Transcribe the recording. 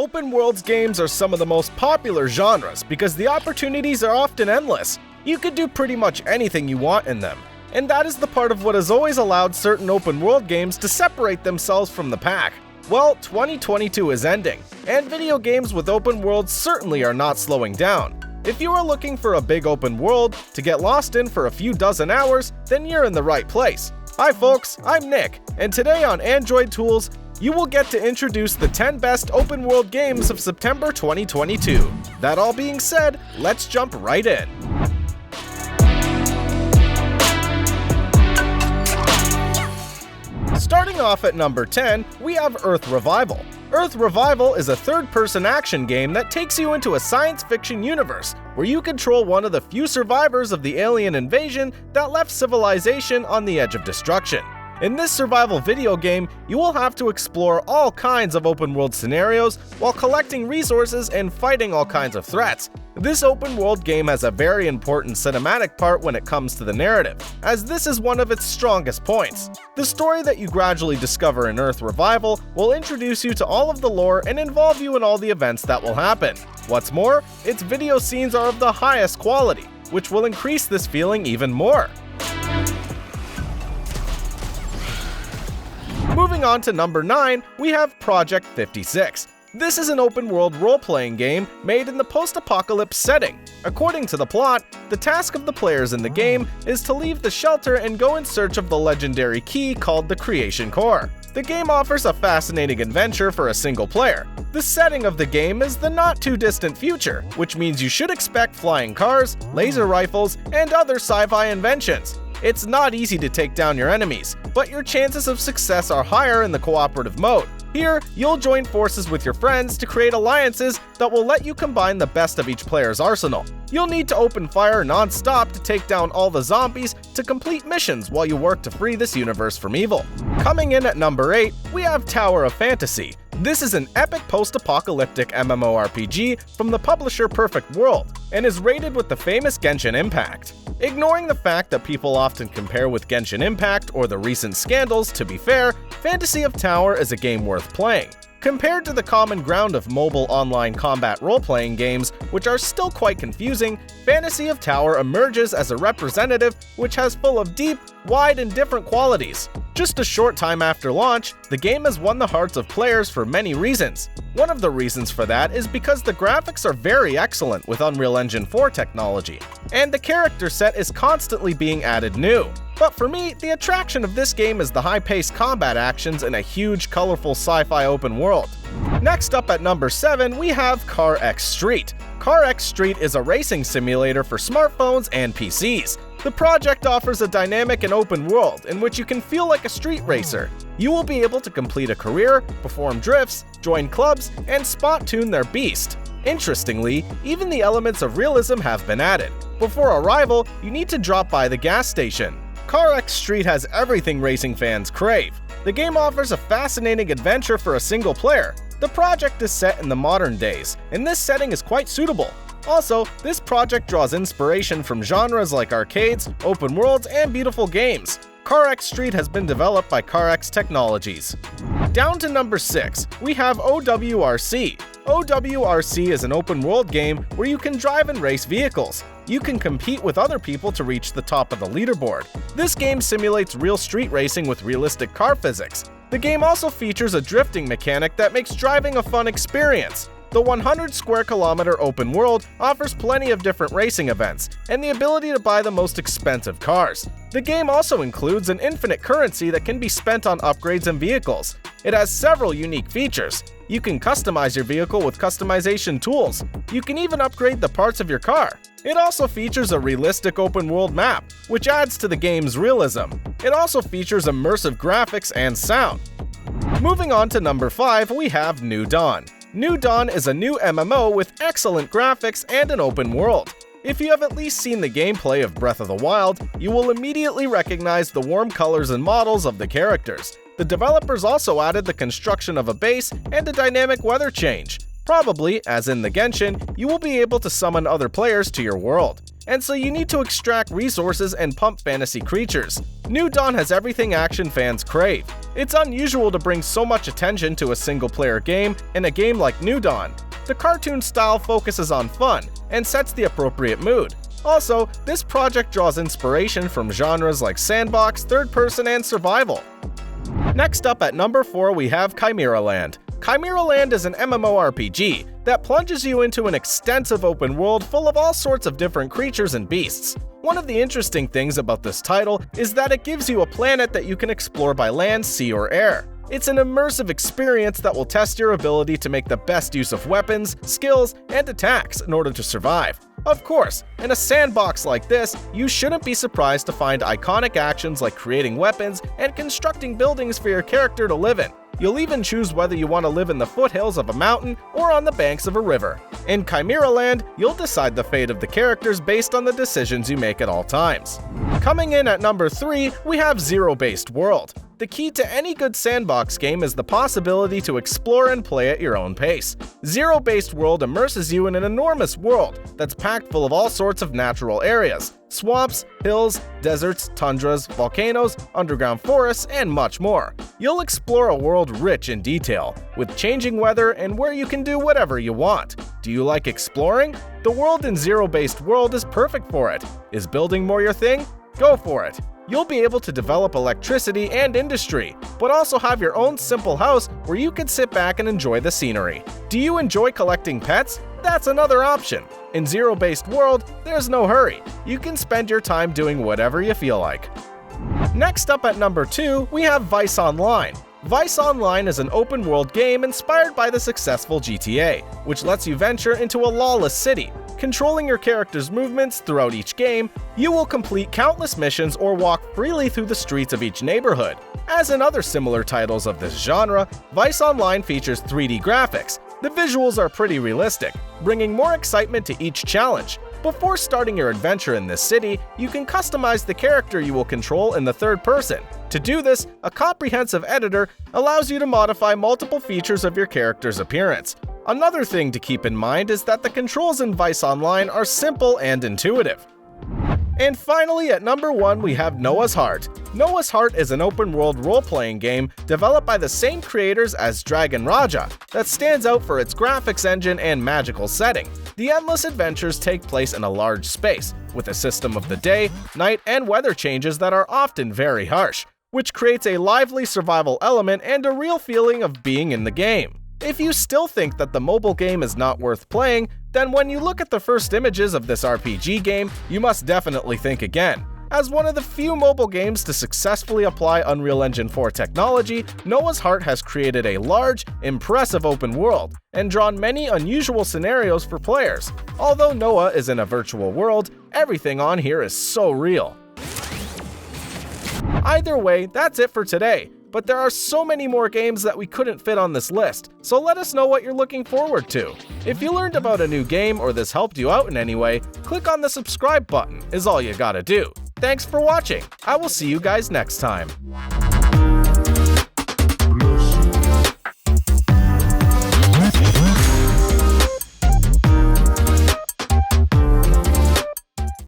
Open worlds games are some of the most popular genres because the opportunities are often endless. You could do pretty much anything you want in them. And that is the part of what has always allowed certain open world games to separate themselves from the pack. Well, 2022 is ending, and video games with open worlds certainly are not slowing down. If you are looking for a big open world to get lost in for a few dozen hours, then you're in the right place. Hi folks, I'm Nick, and today on Android Tools, you will get to introduce the 10 best open world games of September 2022. That all being said, let's jump right in. Starting off at number 10, we have Earth Revival. Earth Revival is a third-person action game that takes you into a science fiction universe where you control one of the few survivors of the alien invasion that left civilization on the edge of destruction. In this survival video game, you will have to explore all kinds of open-world scenarios while collecting resources and fighting all kinds of threats. This open-world game has a very important cinematic part when it comes to the narrative, as this is one of its strongest points. The story that you gradually discover in Earth Revival will introduce you to all of the lore and involve you in all the events that will happen. What's more, its video scenes are of the highest quality, which will increase this feeling even more. Moving on to number 9, we have Project 56. This is an open-world role-playing game made in the post-apocalypse setting. According to the plot, the task of the players in the game is to leave the shelter and go in search of the legendary key called the Creation Core. The game offers a fascinating adventure for a single player. The setting of the game is the not-too-distant future, which means you should expect flying cars, laser rifles, and other sci-fi inventions. It's not easy to take down your enemies, but your chances of success are higher in the cooperative mode. Here, you'll join forces with your friends to create alliances that will let you combine the best of each player's arsenal. You'll need to open fire non-stop to take down all the zombies to complete missions while you work to free this universe from evil. Coming in at number 8, we have Tower of Fantasy. This is an epic post-apocalyptic MMORPG from the publisher Perfect World, and is rated with the famous Genshin Impact. Ignoring the fact that people often compare with Genshin Impact or the recent scandals, to be fair, Fantasy of Tower is a game worth playing. Compared to the common ground of mobile online combat role-playing games, which are still quite confusing, Fantasy of Tower emerges as a representative which has full of deep, wide, and different qualities. Just a short time after launch, the game has won the hearts of players for many reasons. One of the reasons for that is because the graphics are very excellent with Unreal Engine 4 technology, and the character set is constantly being added new. But for me, the attraction of this game is the high-paced combat actions in a huge, colorful sci-fi open world. Next up at number 7, we have CarX Street. CarX Street is a racing simulator for smartphones and PCs. The project offers a dynamic and open world in which you can feel like a street racer. You will be able to complete a career, perform drifts, join clubs, and spot-tune their beast. Interestingly, even the elements of realism have been added. Before arrival, you need to drop by the gas station. CarX Street has everything racing fans crave. The game offers a fascinating adventure for a single player. The project is set in the modern days, and this setting is quite suitable. Also, this project draws inspiration from genres like arcades, open worlds, and beautiful games. CarX Street has been developed by CarX Technologies. Down to number 6, we have OWRC. OWRC is an open world game where you can drive and race vehicles. You can compete with other people to reach the top of the leaderboard. This game simulates real street racing with realistic car physics. The game also features a drifting mechanic that makes driving a fun experience. The 100 square kilometer open world offers plenty of different racing events, and the ability to buy the most expensive cars. The game also includes an infinite currency that can be spent on upgrades and vehicles. It has several unique features. You can customize your vehicle with customization tools. You can even upgrade the parts of your car. It also features a realistic open world map, which adds to the game's realism. It also features immersive graphics and sound. Moving on to number 5, we have NewDawn. NewDawn is a new MMO with excellent graphics and an open world. If you have at least seen the gameplay of Breath of the Wild, you will immediately recognize the warm colors and models of the characters. The developers also added the construction of a base and a dynamic weather change. Probably, as in the Genshin, you will be able to summon other players to your world. and so you need to extract resources and pump fantasy creatures. NewDawn has everything action fans crave. It's unusual to bring so much attention to a single-player game in a game like NewDawn. The cartoon style focuses on fun and sets the appropriate mood. Also, this project draws inspiration from genres like sandbox, third-person, and survival. Next up at number 4 we have Chimeraland. Chimeraland is an MMORPG that plunges you into an extensive open world full of all sorts of different creatures and beasts. One of the interesting things about this title is that it gives you a planet that you can explore by land, sea, or air. It's an immersive experience that will test your ability to make the best use of weapons, skills, and attacks in order to survive. Of course, in a sandbox like this, you shouldn't be surprised to find iconic actions like creating weapons and constructing buildings for your character to live in. You'll even choose whether you want to live in the foothills of a mountain or on the banks of a river. In Chimeraland, you'll decide the fate of the characters based on the decisions you make at all times. Coming in at number 3, we have Zero-Based World. The key to any good sandbox game is the possibility to explore and play at your own pace. Zero-Based World immerses you in an enormous world that's packed full of all sorts of natural areas: swamps, hills, deserts, tundras, volcanoes, underground forests, and much more. You'll explore a world rich in detail, with changing weather and where you can do whatever you want. Do you like exploring? The world in Zero-Based World is perfect for it. Is building more your thing? Go for it! You'll be able to develop electricity and industry, but also have your own simple house where you can sit back and enjoy the scenery. Do you enjoy collecting pets? That's another option. In Zero-Based World, there's no hurry. You can spend your time doing whatever you feel like. Next up at number 2, we have Vice Online. Vice Online is an open-world game inspired by the successful GTA, which lets you venture into a lawless city. Controlling your character's movements throughout each game, you will complete countless missions or walk freely through the streets of each neighborhood. As in other similar titles of this genre, Vice Online features 3D graphics. The visuals are pretty realistic, bringing more excitement to each challenge. Before starting your adventure in this city, you can customize the character you will control in the third person. To do this, a comprehensive editor allows you to modify multiple features of your character's appearance. Another thing to keep in mind is that the controls in Vice Online are simple and intuitive. And finally, at number 1, we have Noah's Heart. Noah's Heart is an open-world role-playing game developed by the same creators as Dragon Raja that stands out for its graphics engine and magical setting. The endless adventures take place in a large space, with a system of the day, night, and weather changes that are often very harsh, which creates a lively survival element and a real feeling of being in the game. If you still think that the mobile game is not worth playing, then when you look at the first images of this RPG game, you must definitely think again. As one of the few mobile games to successfully apply Unreal Engine 4 technology, Noah's Heart has created a large, impressive open world, and drawn many unusual scenarios for players. Although Noah is in a virtual world, everything on here is so real. Either way, that's it for today. But there are so many more games that we couldn't fit on this list, so let us know what you're looking forward to. If you learned about a new game or this helped you out in any way, click on the subscribe button is all you gotta do. Thanks for watching. I will see you guys next time.